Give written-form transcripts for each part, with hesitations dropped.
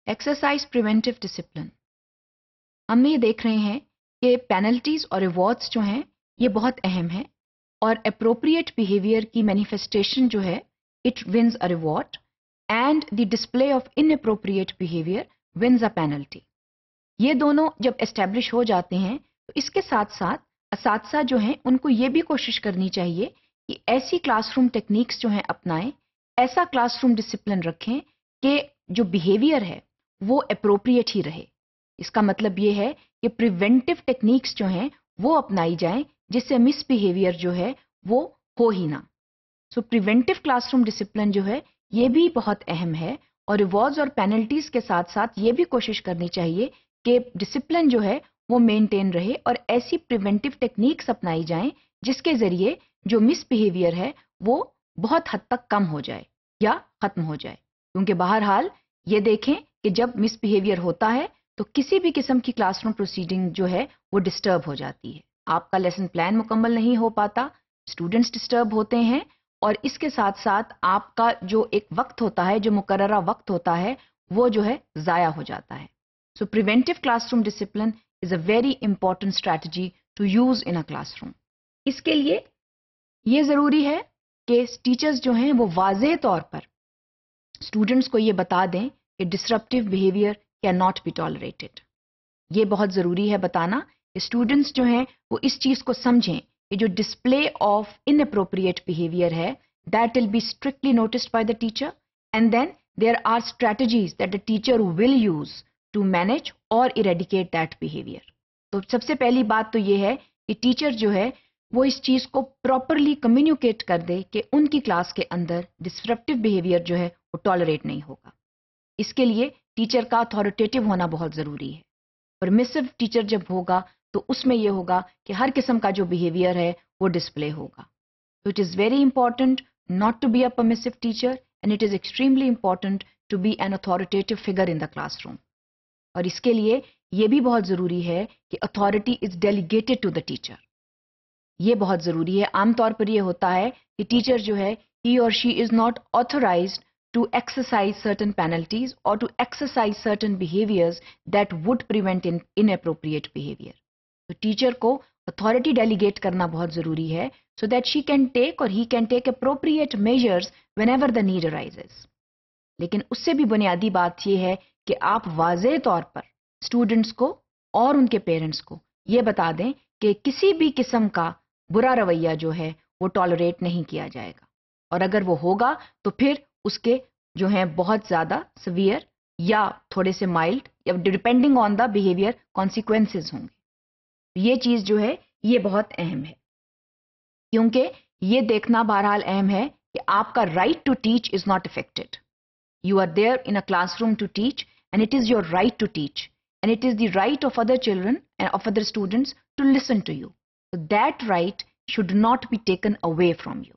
Exercise preventive discipline. हम ये देख रहे हैं कि पेनल्टीज और रिवॉर्ड्स जो हैं ये बहुत अहम है, और अप्रोप्रिएट बिहेवियर की मैनिफेस्टेशन जो है it wins a reward, and the display of inappropriate behaviour wins a penalty. ये दोनों जब एस्टेब्लिश हो जाते हैं तो इसके साथ साथ असातिज़ा जो हैं उनको ये भी कोशिश करनी चाहिए कि ऐसी क्लासरूम टेक्निक्स जो हैं अपनाएं, ऐसा क्लासरूम डिसिप्लिन रखें कि जो बिहेवियर है वो अप्रोप्रिएट ही रहे। इसका मतलब ये है कि प्रिवेंटिव टेक्निक्स जो हैं वो अपनाई जाएं जिससे मिसबिहेवियर जो है वो हो ही ना। सो प्रिवेंटिव क्लासरूम डिसिप्लिन जो है ये भी बहुत अहम है, और रिवॉर्ड्स और पेनल्टीज के साथ साथ ये भी कोशिश करनी चाहिए कि डिसिप्लिन जो है वो मेंटेन रहे और ऐसी प्रिवेंटिव टेक्निक्स अपनाई जाएं जिसके जरिए जो मिसबिहेवियर है वो बहुत हद तक कम हो जाए या खत्म हो जाए। क्योंकि बहरहाल ये देखें कि जब मिसबिहेवियर होता है तो किसी भी किस्म की क्लासरूम प्रोसीडिंग जो है वो डिस्टर्ब हो जाती है। आपका लेसन प्लान मुकम्मल नहीं हो पाता, स्टूडेंट्स डिस्टर्ब होते हैं, और इसके साथ साथ आपका जो एक वक्त होता है, जो मुकर्ररा वक्त होता है, वो जो है ज़ाया हो जाता है। So preventive classroom discipline is a very important strategy to use in a classroom. इसके लिए ये ज़रूरी है कि टीचर्स जो हैं वो वाज़ेह तौर पर स्टूडेंट्स को ये बता दें कि disruptive behaviour can not be tolerated. ये बहुत ज़रूरी है बताना कि स्टूडेंट्स जो हैं वो इस चीज़ को समझें कि जो डिस्प्ले ऑफ इनअप्रोप्रिएट बिहेवियर है that will be strictly noticed by the teacher, and then there are strategies that the teacher will use to manage और इरेडिकेट दैट बिहेवियर। तो सबसे पहली बात तो ये है कि टीचर जो है वो इस चीज़ को प्रॉपरली कम्युनिकेट कर दे कि उनकी क्लास के अंदर डिसरप्टिव बिहेवियर जो है वो टॉलरेट नहीं होगा। इसके लिए टीचर का अथॉरिटेटिव होना बहुत ज़रूरी है। परमिसिव टीचर जब होगा तो उसमें यह होगा कि हर किस्म का जो बिहेवियर है वो डिस्प्ले होगा। तो it is very important not to be a permissive teacher, and it is extremely important to be an authoritative figure in the classroom. और इसके लिए ये भी बहुत ज़रूरी है कि authority is delegated to the teacher. ये बहुत ज़रूरी है। आमतौर पर यह होता है कि टीचर जो है ही और she is not authorised to exercise certain penalties or to exercise certain behaviors that would prevent inappropriate behavior. तो टीचर को authority delegate करना बहुत ज़रूरी है so that she can take or he can take appropriate measures whenever the need arises. लेकिन उससे भी बुनियादी बात यह है कि आप वाज़ेह तौर पर स्टूडेंट्स को और उनके पेरेंट्स को ये बता दें कि किसी भी किस्म का बुरा रवैया जो है वो टॉलरेट नहीं किया जाएगा, और अगर वो होगा तो फिर उसके जो हैं बहुत ज़्यादा सीवियर या थोड़े से माइल्ड या depending on the behaviour consequences होंगे। ये चीज़ जो है ये बहुत अहम है, क्योंकि ये देखना बहरहाल अहम है कि आपका right to teach is not affected. You are there in a classroom to teach, and it is your right to teach, and it is the right of other children and of other students to listen to you. That right should not be taken away from you.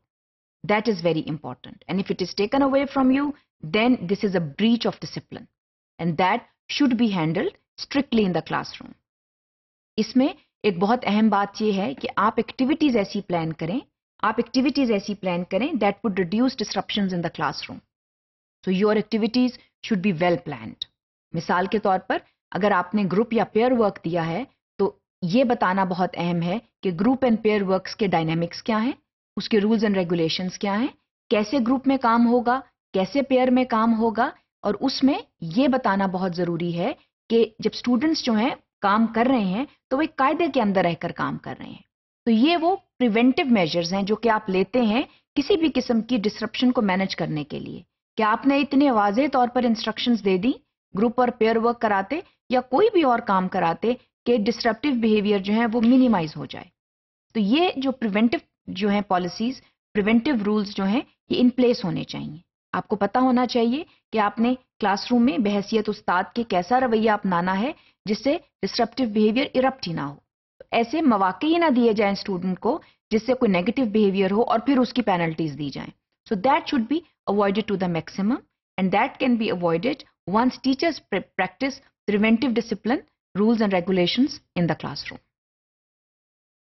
That is very important. And if it is taken away from you, then this is a breach of discipline. And that should be handled strictly in the classroom. इसमें एक बहुत अहम बात ये है कि आप activities ऐसी प्लान करें that would reduce disruptions in the classroom. So your activities should be well planned. मिसाल के तौर पर अगर आपने ग्रुप या पेयर वर्क दिया है तो ये बताना बहुत अहम है कि ग्रुप एंड पेयर वर्क्स के डायनेमिक्स क्या हैं, उसके रूल्स एंड रेगुलेशंस क्या हैं, कैसे ग्रुप में काम होगा, कैसे पेयर में काम होगा, और उसमें ये बताना बहुत ज़रूरी है कि जब स्टूडेंट्स जो हैं काम कर रहे हैं तो वो एक कायदे के अंदर रहकर काम कर रहे हैं। तो ये वो प्रिवेंटिव मेजर्स हैं जो कि आप लेते हैं किसी भी किस्म की डिसरप्शन को मैनेज करने के लिए। क्या आपने इतने वाज़ेह तौर पर इंस्ट्रक्शंस दे दी ग्रुप और पेयर वर्क कराते या कोई भी और काम कराते कि डिसरप्टिव बिहेवियर जो है वो मिनिमाइज हो जाए। तो ये जो प्रिवेंटिव जो हैं पॉलिसीज़, प्रिवेंटिव रूल्स जो हैं ये इन प्लेस होने चाहिए। आपको पता होना चाहिए कि आपने क्लासरूम में बहैसियत उस्ताद के कैसा रवैया अपनाना है जिससे डिसरप्टिव बिहेवियर इरप्ट ही ना हो। तो ऐसे मौके ही ना दिए जाएं स्टूडेंट को जिससे कोई नेगेटिव बिहेवियर हो और फिर उसकी पेनल्टीज दी जाएं। So that should be avoided to the maximum, and that can be avoided once teachers practice preventive discipline rules and regulations in the classroom.